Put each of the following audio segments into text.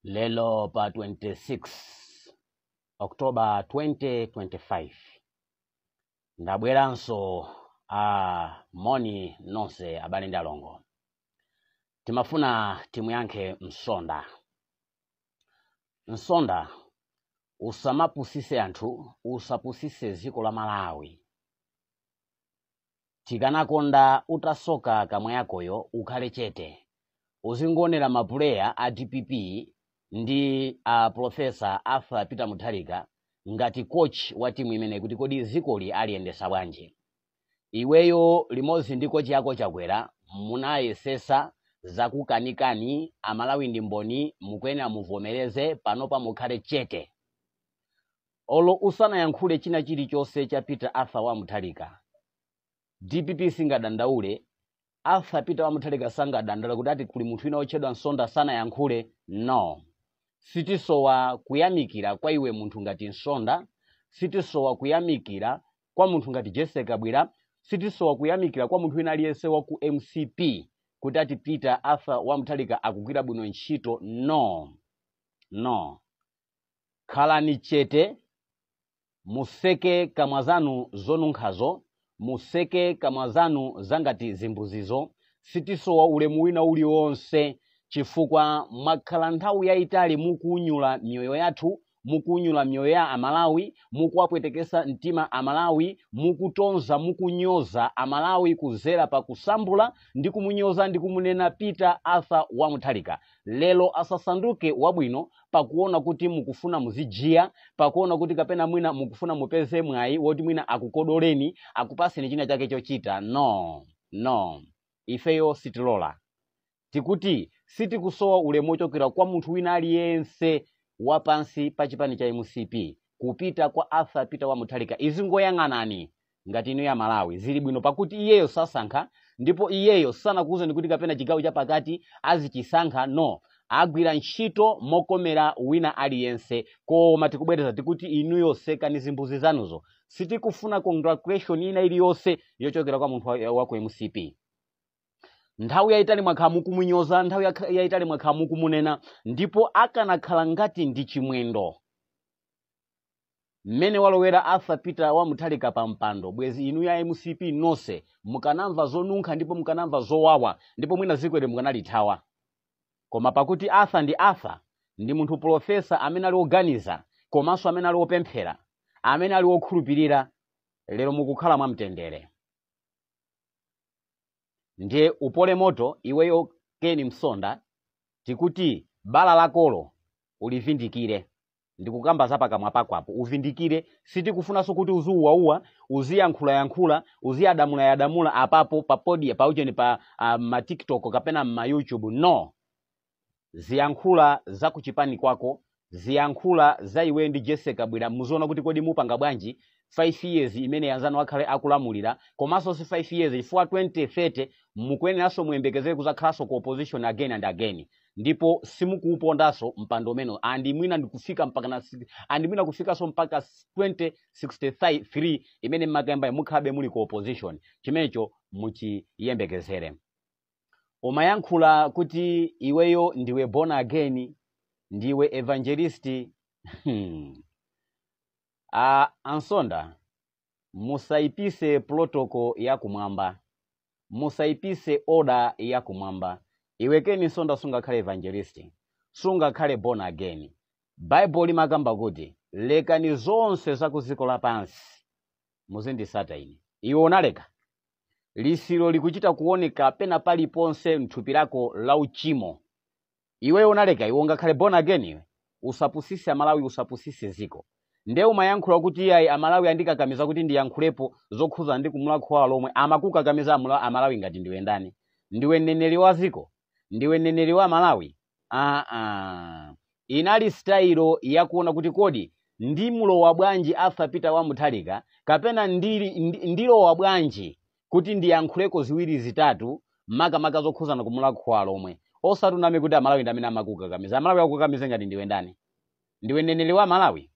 Lelo pa 26 October 2025 ndabweranso moni nonse abale ndi alongo. Timafuna timu yankhe Msonda usamapusise anthu, usapusise dziko la Malawi. Tikanakonda utasoka kamwe yakoyo ukhale chete, uzingonera mapuleya a DPP ndi Professor Arthur Peter Mutharika ngati coach wa timu imene kuti kodi zikoli aliyendesa bwanji. Iweyo limodzi ndi coach yako chakwera munayesesa zakukanikani Amalawi ndi mboni mukwena muvomereze panopa mukhale chete. Olo usanayankhule china chilichonse cha Peter Arthur wa Mutharika, DPP singadandaule, Arthur Peter wa Mutharika sangadandaule kuti ati kuli munthu wina otchedwa Msonda sanayankhule. No, sitisowa kuyamikira kwa iwe munthu ngati Msonda, sitisowa kuyamikira kwa munthu ngati Jesse Kabwera, sitisowa kuyamikira kwa munthu wina aliyense wa ku MCP kuti ati Peter Arthur wa Mutharika akugwira bwino ntchito. No, khalani chete, museke kamwa zanu zonunkhazo, museke kamwa zanu zangati zimbuzizo. Sitisowa ulemu wina uliwonse chifukwa mwakhala nthawi yayitali mukunyula mioyo yathu, mukunyula mioyo ya Amalawi, mukuwapwetekesa mtima Amalawi, mukutonza mukunyoza Amalawi kuzera pa kusambula ndi kumunyoza ndi kumunena Peter Arthur wa Mutharika. Lelo asasanduke wabwino pakuona kuti mukufuna muzijiya, pakuona kuti kapena mwina mukufuna mupeze mwayi woti mwina akukodoleni akupaseni china chake chochita. No, ifeyo sitilola. Tikuti sitikusowa ulemu ochokera kwa munthu wina aliyense wapansi pa chipani cha MCP kupita kwa Arthur Peter wa Mutharika. Izingoyang'anani ngati inu ya Malawi zili bwino pakuti iyeyo sasankha, ndipo iyeyo sanakuwuzeni kuti kapena chigawo cha pakati azichisankha. No, agwira ntchito mokomera wina aliyense. Koma tikubwereza tikuti inuyo sekani zimbuzi zanuzo. Sitikufuna congratulation ina iliyonse yochokera kwa munthu wa ku MCP. Nthawi yayitali mwakhala mukumunyoza, nthawi yayitali mwakhala mukumunena, ndipo akanakhala ngati ndi chimwendo mmene walowera Arthur Peter wa Mutharika pa mpando. Bwezi inu ya MCP nonse mukanamva zonunkha ndipo mukanamva zowawa, ndipo mwina zikwere mukanalithawa. Koma pakuti Arthur ndi munthu profesa amene ali oganiza, komanso amene ali opemphera, amene ali okhulupirira, lero mukukhala mwamtendere. Ndiye upole moto iweyo Ken Msonda, tikuti bala lakolo ulivindikire. Ndikukamba za pakamwa pako apo uvindikire. Sitikufunanso kuti uziuwauwa, uziyankhula, uziyadamula apapo pa podium paujeni pa ma TikTok kapena ma YouTube. No, ziyankhula za kuchipani kwako, ziyankhula za iwe ndi Jesse Kabwera. Muziona kuti kodi mupanga bwanji 5 years imene yanzanu akhale akulamulira, komanso si 5 years chifukwa 2030 mukweneranso muyembekezere kuzakhalaso ku opposition again and again, ndipo simukuupondaso mpando umene andi mwina ndikufika mpaka andi mwina kufikanso mpaka 2063 imene mmakamba mukhalabe muli ku opposition. Chimenecho muchiyembekezere. Umayankhula kuti iweyo ndiwe born again, ndiwe evangelist. Ansonda, musaipise protocol ya kumwamba, musaipise order ya kumwamba. Iwe Ken Msonda sungakhale evangelist, sungakhale born again. Bible limakamba kuti lekani zonse za kuziko lapansi muzindisata ine. Iwe unaleka lisiro likuchita kuoneka pena paliponse mthupi lako la uchimo. Iwe unaleka, iwe ungakhale born again. Iwe usapusise Amalawi, usapusise ziko. Nde umayankhula kuti yayi Amalawi andikakamiza kuti ndiyankhulepo zokhuza ndi kumulakhwa lomwe amakukakamiza Amalawi ngati ndiwe ndani? Ndiwe neneli wa ziko? Ndiwe neneli wa Malawi? Inali style yakuona kuti kodi ndi mulowa bwanji Arthur Peter wa Mutharika kapena ndilowa bwanji kuti ndiyankhuleko ziwiri zitatu makamaka zokhuza na kumulakhwa lomwe. Osatuname kuti Amalawi ndamene amakukakamiza. Amalawi akukakamiza ngati ndiwe ndani? Ndiwe neneli wa Malawi?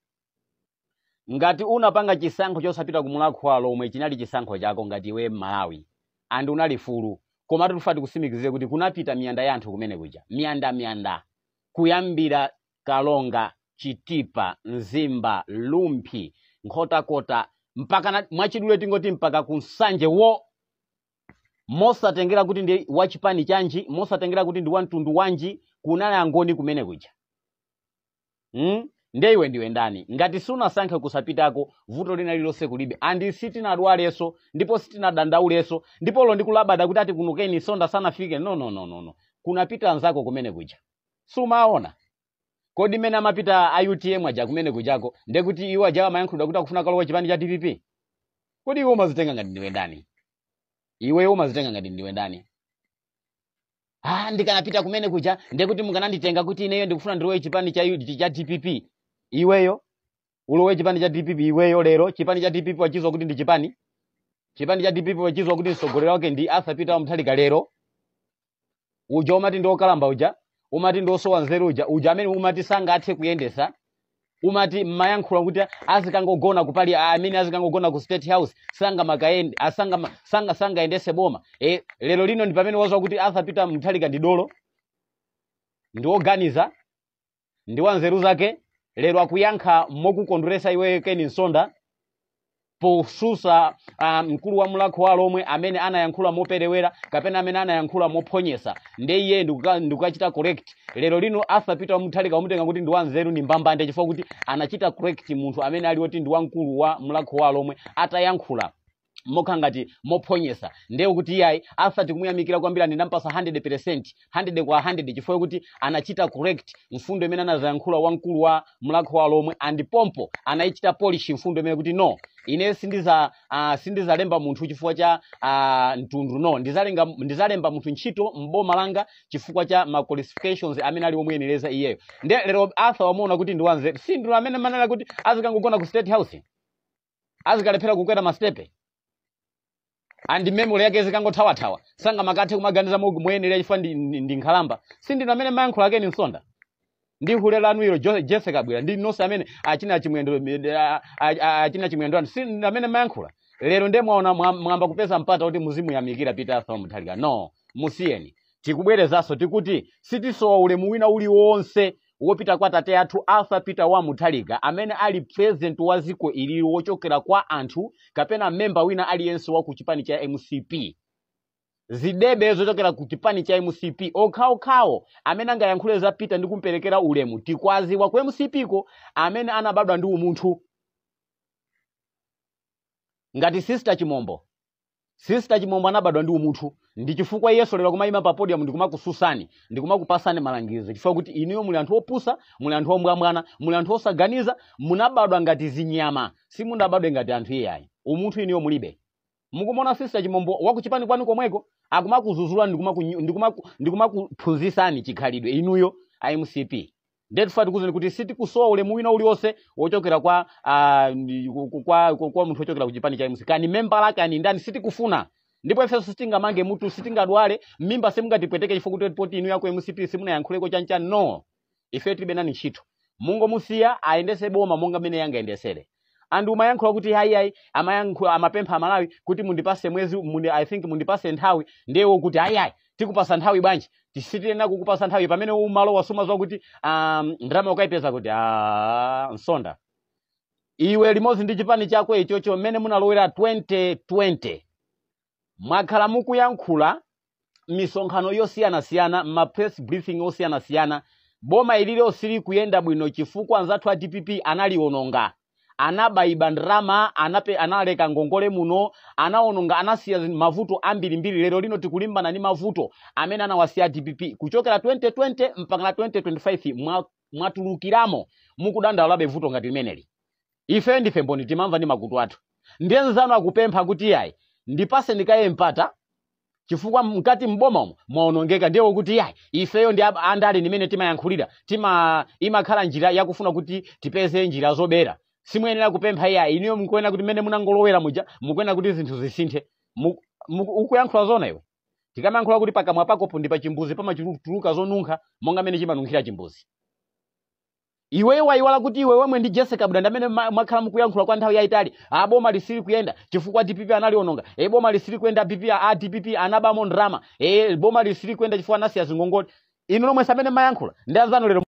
Ngati unapanga chisankho chosapita kumulakhwa lomwe chinali chisankho chako ngati iwe Malawi, andi unali fulu. Koma tufati kusimikizire kuti kunapita miyanda ya anthu kumene kuja. Miyanda. Kuyambira Kalonga, Chitipa, Nzimba, Lumpi, Nkhotakota, mpaka mwachidule tingoti mpaka kunsanje wo. Mosa tengera kuti ndi wachipani chanji, mosa tengera kuti ndi wantundu wanji, kunala angoni kumene kuja. Ndeiwe ndiwe ndani. Ngati suna sankhe kusapitako, vuto lina lilose kulibe. Andi sitina adwaleso, ndipo sitina dandauleso, ndipo lo ndikulabada kuti ati kunukeni sonda sana fike. No. Kunapita anzako kumene kuja. Sumaona. Kodi mena mapita IUTM aja kumene kujako, ndekuti iwa jawa mayankhulidwa kuti akufuna kalowa chipani cha DPP. Kodi iwe umazitenga ngati ndiwe ndani? Iwe umazitenga ngati ndiwe ndani? Ndikanapita kumene kuja, ndekuti mukananditenga kuti ineyo ndikufuna ndilowe chipani cha DPP. Iweyo ulowe chipani cha DPP iweyo lero chipani cha DPP wachizwa kuti ndi chipani. Chipani cha DPP wachizwa kuti msogolera wake ndi Arthur Peter Mutharika lero. Uja umati ndo kalamba uja, umati ndo sowa nzeru uja amene umati sanga athe kuyendesa. Umati mayankhula kuti azikangogona kupali amene azikangogona ku State House sanga makaende sanga endese boma. Lero lino ndi pamene wazwa kuti Arthur Peter Mutharika ndi dolo. Ndi organizer, ndi wanzeru zake. Lero akuyankha mokukondweresa iwe Ken Nsonda posusa mkulu wa mlakho walo omwe amene anayankhula moperewera kapena amene anayankhula mophonyesa. Ndiye ndikachita correct. Lero lino Arthur Peter Mutharika umutenga kuti ndi wanzeru ndi mbambande chifukwa kuti anachita correct munthu amene ali woti ndi wamkulu wa mlakho walo omwe atayankhula mokhangati mophonyesa. Ndiye kuti iyayi Arthur tikumuyamikira kwambiri ndinampasa 100%, 100 kwa 100 chifukwa kuti anachita correct mfundo imene anazayankhula wamkulu wa mlakho walo omwe andipompo anaichita polish mfundo imene kuti no ine sindizalemba munthu chifukwa cha mtundu no ndizalemba munthu ntchito mboma langa chifukwa cha ma qualifications amene ali omuyenereza iyeyo. Ndiye lero Arthur wamuona kuti ndi wanzeru sindu amene manala kuti azikangogona ku State House azikalephera kukwera mastepe. Andi memory yake zikangothawa sanga makathe kumaganiza moyenera chifukwa ndi nkhalamba. Sindino amene mayankho ake ni Nsonda. Ndi hulela anuiro Jessica Bwira ndi nonse amene achina chimwendo sindino amene mayankhula. Lero ndiye mwaona mwamba kupeza mpata kuti muzimu yamikira Peter Arthur Mutharika. No, musiyeni. Tikubwerezaso tikuti sitisowa ulemu wina uliwonse wopita kwa tate athu Arthur Peter wa Mutharika amene ali president wa ziko ili wochokera kwa anthu kapena member wina aliyense wa kuchipani cha MCP. Zidebe zochokera ku chipani cha MCP okhawo amene angayankhule za Peter ndi kumperekera ulemu tikwazi wa ku MCP ko amene anabadwa ndi umunthu. Ngati Sister Chimombo anabadwa ndi umunthu ndi chifukwa Yesu lero kumayima pa podium ndikumakususani ndikumakupasani malangizo chifukwa kuti iniyo muli anthu opusa, muli anthu ombwambwana, muli anthu osaganiza, munabadwa ngati zinyama, simunabadwe ngati anthu iyayi. Umunthu iniyo mulibe. Mukumona Sister Chimombo wakuchipani kwanu komweko akumakuzuzula ndikumakuphunzisani chikhalidwe inuyo MCP. Ndetu fati kuzeni kuti sitikusowa ulemu wina uliwonse wochokera kwa munthu wochokera kuchipani cha MCP. Kani member lake ani ndani sitikufuna. Ndipo ifeso sitingamange mutu sitingadwale mimba semungatipweteke chifukwa kuti poti inu yako MCP simunayankhuleko chanchani. No, ife tilibe nani ntchito. Mungu musiya aendese boma monga mene yanga endesere. Andu mayankhula kuti hayi amayankhula amapempha amalawi kuti mundipase mwezi I think mundipase nthawi ndewo kuti hayi tikupasa nthawi bwanji tisitena kukupasa nthawi pamene umalo wasoma zwa kuti ndrama ukaipeza kuti Nsonda iwe limodzi ndi chipani chako ichocho mmene munalowera 2020 mwakhala mukuyankhula misonkhano yosiyana ma press briefing yosiyana boma ililo sili kuyenda bwino chifukwa anzathu a DPP analiononga. Anabaiba ndrama, analeka ngongole muno, anaononga anasiya mavuto ambirimbiri. Lero lino tikulimbana ni mavuto amene anawasiya DPP kuchokera 2020 mpaka na 2025 mwatulukiramo mukudanda labe vuto ngati limeneli. Ife ndife mboni timamva ndi makutu athu. Ndiye nzanu akupempha kuti yayi ndipase ndikaye mpata chifukwa mkati mboma mwaonongeka. Ndiye kuti yayi ifeyo ndi andali nimene timayankhulira imakhala njira yakufuna kuti tipeze njira zobera. Simuyenera kupempha iya iniyo mkuena kuti mene munangolowera muja mukuena kuti zinthu zisinthe. Ukuyankhula zona iwe. Tikamayankhula kuti pakamwa pako ndi pa chimbuzi pamachuluka zonunkha monga mene chimanunkhira chimbuzi. Iwe waiwala kuti iwe wemwe ndi Jessica Bwira amene mwakhala mukuyankhula kwa nthawi yayitali boma lisili kuyenda chifukwa DPP analiononga. Boma lisili kuyenda DPP anabamo ndrama. Boma lisili kuyenda chifukwa anasiya zingongole. Inu lomwe samene mayankhula ndi azanu lero